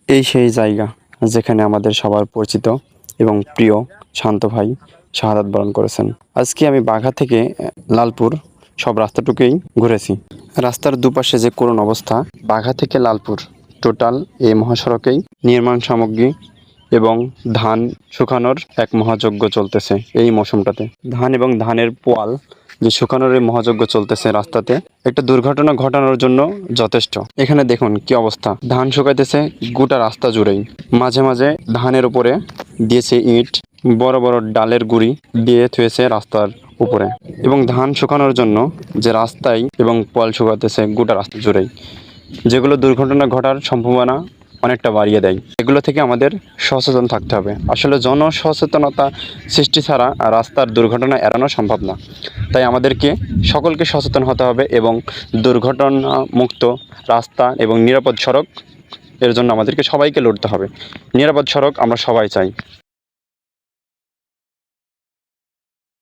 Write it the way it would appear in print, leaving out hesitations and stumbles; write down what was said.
এই সেই জায়গা যেখানে আমাদের সবার পরিচিত এবং প্রিয় শান্ত ভাই শাহাদাত বরণ করেছেন। আজকে আমি বাঘা থেকে লালপুর সব রাস্তাটুকুই ঘুরেছি। রাস্তার দুপাশে যে করুণ অবস্থা, বাঘা থেকে লালপুর টোটাল এই মহাসড়কেই নির্মাণ সামগ্রী এবং ধান শুকানোর এক মহাযজ্ঞ চলতেছে এই মৌসুমটাতে। ধান এবং ধানের পোয়াল যে শুকানোর এই মহাযজ্ঞ চলতেছে রাস্তাতে, একটা দুর্ঘটনা ঘটানোর জন্য যথেষ্ট। এখানে দেখুন কি অবস্থা, ধান শুকাইতেছে গোটা রাস্তা জুড়েই। মাঝে মাঝে ধানের উপরে দিয়েছে ইট, বড় বড় ডালের গুঁড়ি দিয়ে থুয়েছে রাস্তার উপরে। এবং ধান শুকানোর জন্য যে রাস্তায় এবং পোয়াল শুকাতেছে গোটা রাস্তা জুড়েই, যেগুলো দুর্ঘটনা ঘটার সম্ভাবনা অনেকটা বাড়িয়ে দেয়। এগুলো থেকে আমাদের সচেতন থাকতে হবে। আসলে জনসচেতনতা সৃষ্টি ছাড়া রাস্তার দুর্ঘটনা এড়ানো সম্ভব না। তাই আমাদেরকে সকলকে সচেতন হতে হবে এবং দুর্ঘটনা মুক্ত রাস্তা এবং নিরাপদ সড়ক এর জন্য আমাদেরকে সবাইকে লড়তে হবে। নিরাপদ সড়ক আমরা সবাই চাই।